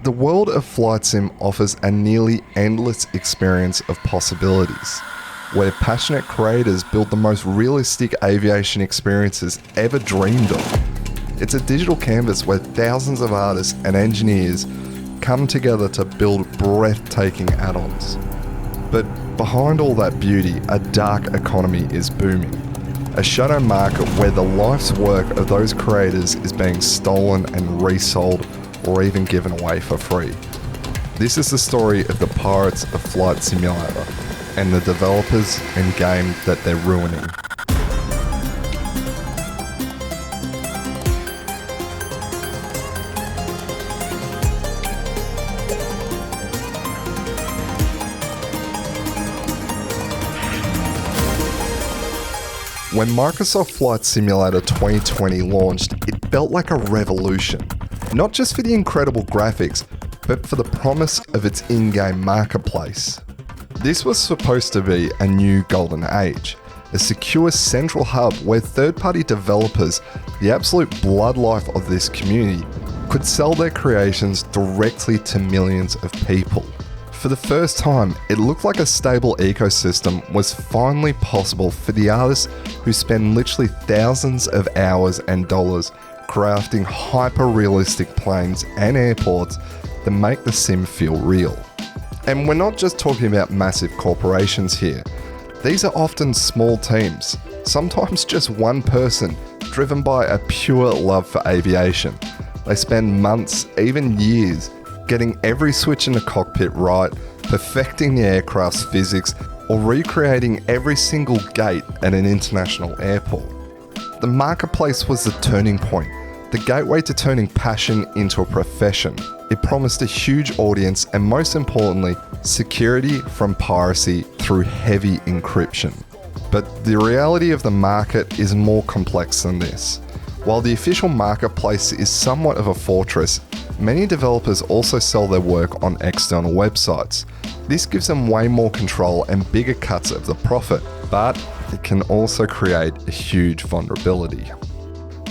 The world of flight sim offers a nearly endless experience of possibilities, where passionate creators build the most realistic aviation experiences ever dreamed of. It's a digital canvas where thousands of artists and engineers come together to build breathtaking add-ons. But behind all that beauty, a dark economy is booming. A shadow market where the life's work of those creators is being stolen and resold or even given away for free. This is the story of the pirates of Flight Simulator and the developers and game that they're ruining. When Microsoft Flight Simulator 2020 launched, it felt like a revolution. Not just for the incredible graphics, but for the promise of its in-game marketplace. This was supposed to be a new golden age, a secure central hub where third-party developers, the absolute blood life of this community, could sell their creations directly to millions of people. For the first time, it looked like a stable ecosystem was finally possible for the artists who spend literally thousands of hours and dollars crafting hyper-realistic planes and airports that make the sim feel real. And we're not just talking about massive corporations here. These are often small teams, sometimes just one person, driven by a pure love for aviation. They spend months, even years, getting every switch in the cockpit right, perfecting the aircraft's physics, or recreating every single gate at an international airport. The marketplace was the turning point, the gateway to turning passion into a profession. It promised a huge audience and, most importantly, security from piracy through heavy encryption. But the reality of the market is more complex than this. While the official marketplace is somewhat of a fortress, many developers also sell their work on external websites. This gives them way more control and bigger cuts of the profit, but it can also create a huge vulnerability.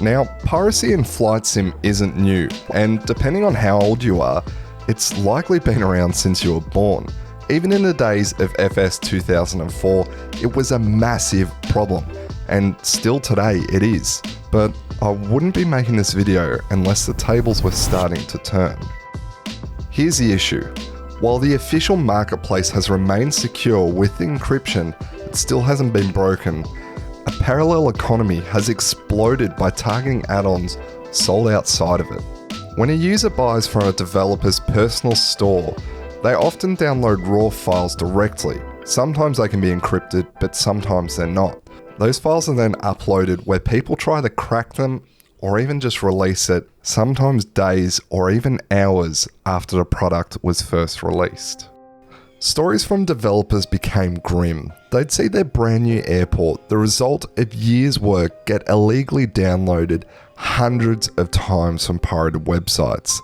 Now, piracy in flight sim isn't new, and depending on how old you are, it's likely been around since you were born. Even in the days of FS 2004, it was a massive problem, and still today it is. But I wouldn't be making this video unless the tables were starting to turn. Here's the issue. While the official marketplace has remained secure with encryption, it still hasn't been broken. A parallel economy has exploded by targeting add-ons sold outside of it. When a user buys from a developer's personal store, they often download raw files directly. Sometimes they can be encrypted, but sometimes they're not. Those files are then uploaded where people try to crack them or even just release it, sometimes days or even hours after the product was first released. Stories from developers became grim. They'd see their brand new airport, the result of years' work, get illegally downloaded hundreds of times from pirated websites.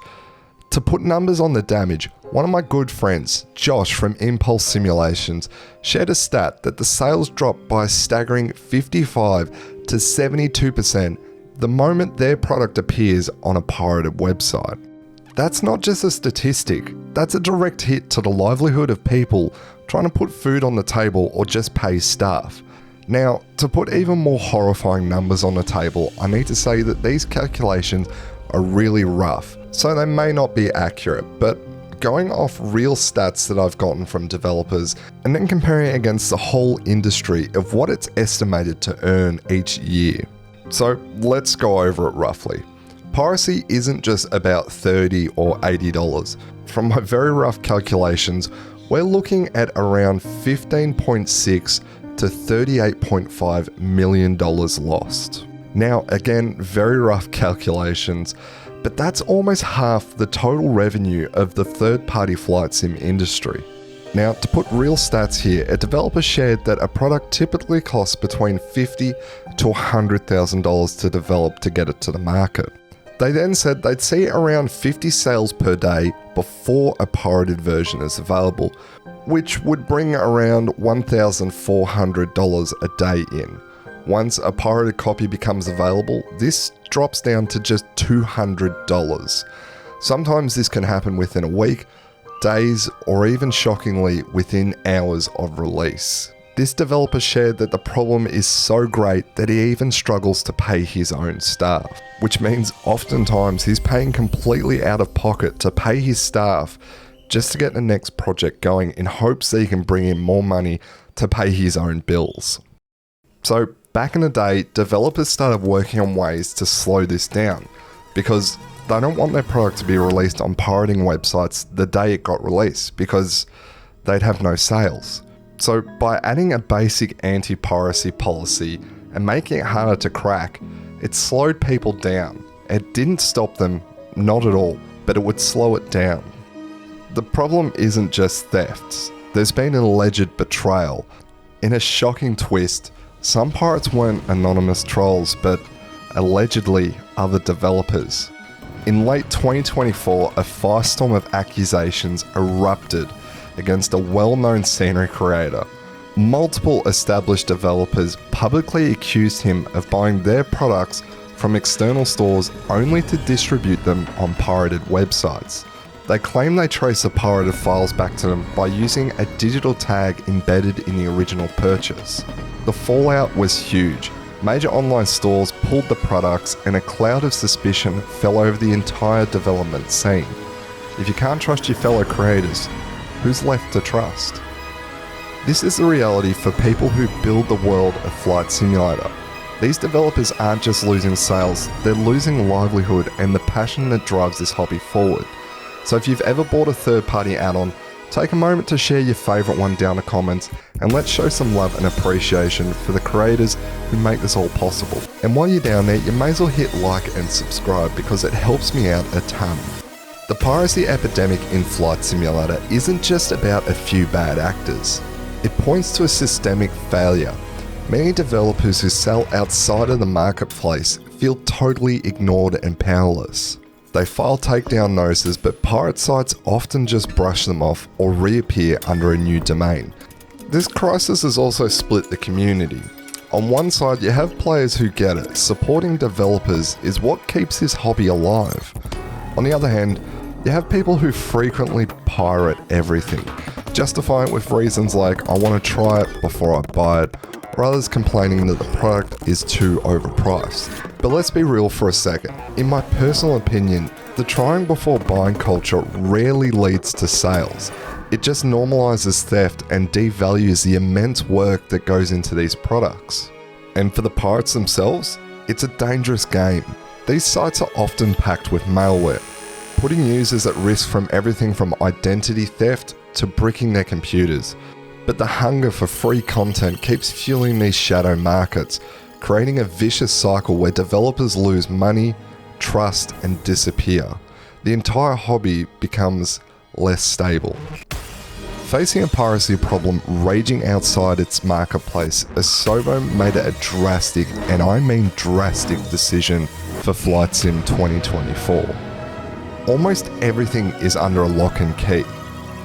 To put numbers on the damage, one of my good friends, Josh from Impulse Simulations, shared a stat that the sales dropped by a staggering 55 to 72% the moment their product appears on a pirated website. That's not just a statistic, that's a direct hit to the livelihood of people trying to put food on the table or just pay staff. Now, to put even more horrifying numbers on the table, I need to say that these calculations are really rough, so they may not be accurate, but going off real stats that I've gotten from developers and then comparing it against the whole industry of what it's estimated to earn each year. So let's go over it roughly. Piracy isn't just about $30 or $80. From my very rough calculations, we're looking at around $15.6 to $38.5 million lost. Now, again, very rough calculations, but that's almost half the total revenue of the third-party flight sim industry. Now, to put real stats here, a developer shared that a product typically costs between $50,000 to $100,000 to develop to get it to the market. They then said they'd see around 50 sales per day before a pirated version is available, which would bring around $1,400 a day in. Once a pirated copy becomes available, this drops down to just $200. Sometimes this can happen within a week, days, or even shockingly within hours of release. This developer shared that the problem is so great that he even struggles to pay his own staff, which means oftentimes he's paying completely out of pocket to pay his staff just to get the next project going in hopes that he can bring in more money to pay his own bills. So back in the day, developers started working on ways to slow this down because they don't want their product to be released on pirating websites the day it got released because they'd have no sales. So by adding a basic anti-piracy policy and making it harder to crack, it slowed people down. It didn't stop them, not at all, but it would slow it down. The problem isn't just thefts. There's been an alleged betrayal. In a shocking twist, some pirates weren't anonymous trolls, but allegedly other developers. In late 2024, a firestorm of accusations erupted against a well-known scenery creator. Multiple established developers publicly accused him of buying their products from external stores only to distribute them on pirated websites. They claim they trace the pirated files back to them by using a digital tag embedded in the original purchase. The fallout was huge. Major online stores pulled the products and a cloud of suspicion fell over the entire development scene. If you can't trust your fellow creators, who's left to trust? This is the reality for people who build the world of Flight Simulator. These developers aren't just losing sales, they're losing livelihood and the passion that drives this hobby forward. So if you've ever bought a third-party add-on, take a moment to share your favourite one down in the comments and let's show some love and appreciation for the creators who make this all possible. And while you're down there, you may as well hit like and subscribe because it helps me out a ton. The piracy epidemic in Flight Simulator isn't just about a few bad actors. It points to a systemic failure. Many developers who sell outside of the marketplace feel totally ignored and powerless. They file takedown notices, but pirate sites often just brush them off or reappear under a new domain. This crisis has also split the community. On one side, you have players who get it. Supporting developers is what keeps this hobby alive. On the other hand, you have people who frequently pirate everything, justifying it with reasons like, I want to try it before I buy it, or others complaining that the product is too overpriced. But let's be real for a second. In my personal opinion, the trying before buying culture rarely leads to sales. It just normalizes theft and devalues the immense work that goes into these products. And for the pirates themselves, it's a dangerous game. These sites are often packed with malware, putting users at risk from everything from identity theft to bricking their computers. But the hunger for free content keeps fueling these shadow markets, creating a vicious cycle where developers lose money, trust, and disappear. The entire hobby becomes less stable. Facing a piracy problem raging outside its marketplace, Asobo made it a drastic, and I mean drastic, decision for Flight Sim 2024. Almost everything is under a lock and key.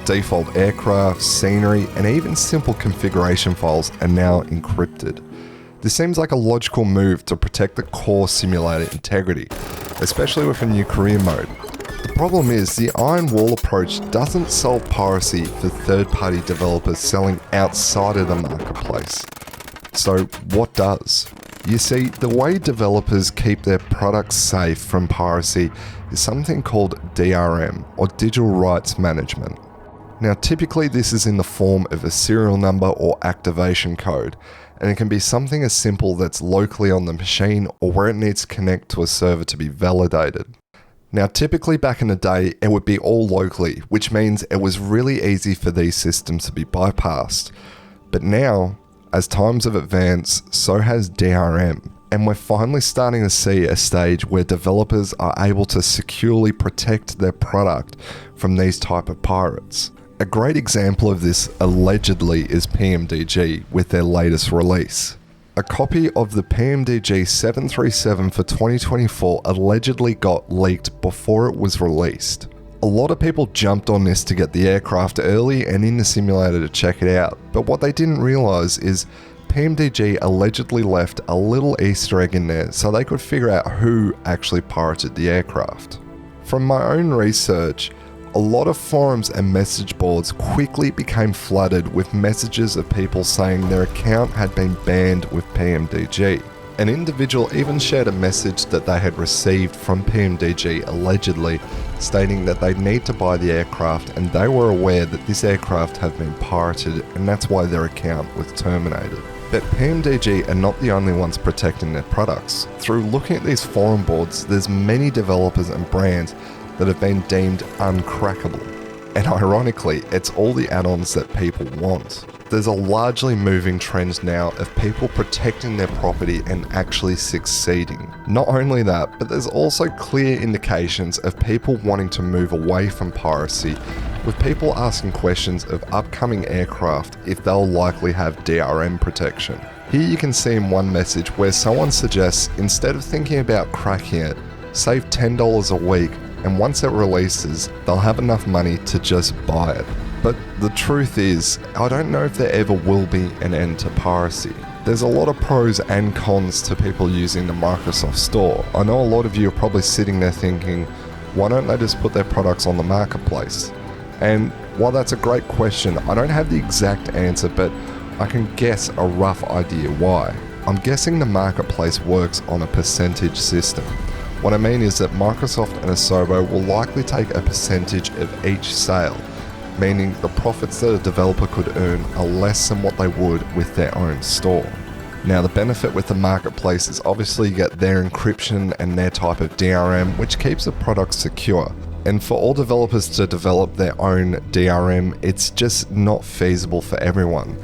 Default aircraft, scenery, and even simple configuration files are now encrypted. This seems like a logical move to protect the core simulator integrity, especially with a new career mode. The problem is, the Iron Wall approach doesn't solve piracy for third-party developers selling outside of the marketplace. So what does? You see, the way developers keep their products safe from piracy is something called DRM, or Digital Rights Management. Now typically this is in the form of a serial number or activation code, and it can be something as simple that's locally on the machine or where it needs to connect to a server to be validated. Now typically back in the day it would be all locally, which means it was really easy for these systems to be bypassed. But now, as times have advanced, so has DRM. And we're finally starting to see a stage where developers are able to securely protect their product from these type of pirates. A great example of this allegedly is PMDG with their latest release. A copy of the PMDG 737 for 2024 allegedly got leaked before it was released. A lot of people jumped on this to get the aircraft early and in the simulator to check it out, but what they didn't realize is PMDG allegedly left a little Easter egg in there so they could figure out who actually pirated the aircraft. From my own research, a lot of forums and message boards quickly became flooded with messages of people saying their account had been banned with PMDG. An individual even shared a message that they had received from PMDG allegedly stating that they'd need to buy the aircraft and they were aware that this aircraft had been pirated and that's why their account was terminated. But PMDG are not the only ones protecting their products. Through looking at these forum boards, there's many developers and brands that have been deemed uncrackable. And ironically, it's all the add-ons that people want. There's a largely moving trend now of people protecting their property and actually succeeding. Not only that, but there's also clear indications of people wanting to move away from piracy, with people asking questions of upcoming aircraft if they'll likely have DRM protection. Here you can see in one message where someone suggests instead of thinking about cracking it, save $10 a week, and once it releases, they'll have enough money to just buy it. But the truth is, I don't know if there ever will be an end to piracy. There's a lot of pros and cons to people using the Microsoft Store. I know a lot of you are probably sitting there thinking, why don't they just put their products on the marketplace? And while that's a great question, I don't have the exact answer, but I can guess a rough idea why. I'm guessing the marketplace works on a percentage system. What I mean is that Microsoft and Asobo will likely take a percentage of each sale, meaning the profits that a developer could earn are less than what they would with their own store. Now the benefit with the marketplace is obviously you get their encryption and their type of DRM, which keeps the product secure. And for all developers to develop their own DRM, it's just not feasible for everyone.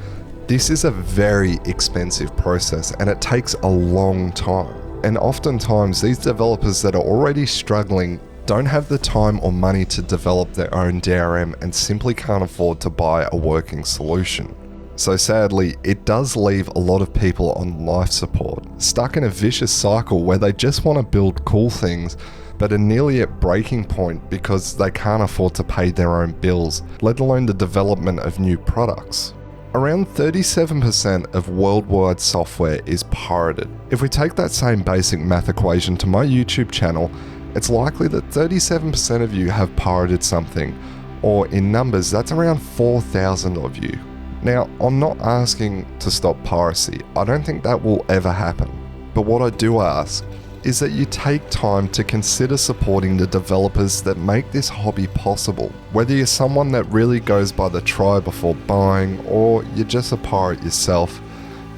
This is a very expensive process and it takes a long time. And oftentimes these developers that are already struggling don't have the time or money to develop their own DRM and simply can't afford to buy a working solution. So sadly, it does leave a lot of people on life support, stuck in a vicious cycle where they just want to build cool things but are nearly at breaking point because they can't afford to pay their own bills, let alone the development of new products. Around 37% of worldwide software is pirated. If we take that same basic math equation to my YouTube channel, it's likely that 37% of you have pirated something, or in numbers, that's around 4,000 of you. Now, I'm not asking to stop piracy. I don't think that will ever happen. But what I do ask is that you take time to consider supporting the developers that make this hobby possible. Whether you're someone that really goes by the try before buying, or you're just a pirate yourself,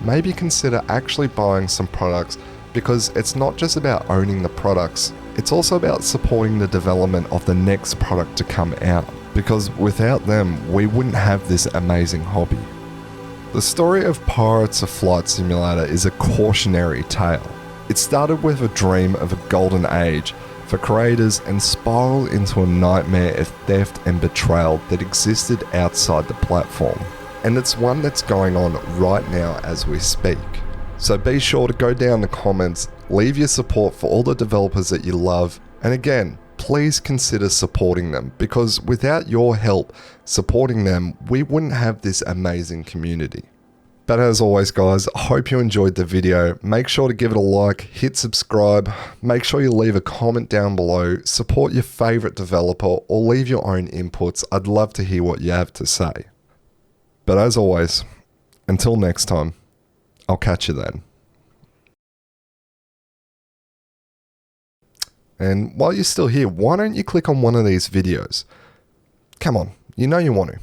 maybe consider actually buying some products, because it's not just about owning the products, it's also about supporting the development of the next product to come out, because without them, we wouldn't have this amazing hobby. The story of Pirates of Flight Simulator is a cautionary tale. It started with a dream of a golden age for creators and spiraled into a nightmare of theft and betrayal that existed outside the platform. And it's one that's going on right now as we speak. So be sure to go down the comments, leave your support for all the developers that you love, and again, please consider supporting them, because without your help supporting them, we wouldn't have this amazing community. But as always guys, I hope you enjoyed the video. Make sure to give it a like, hit subscribe, make sure you leave a comment down below, support your favorite developer, or leave your own inputs. I'd love to hear what you have to say. But as always, until next time, I'll catch you then. And while you're still here, why don't you click on one of these videos? Come on, you know you want to.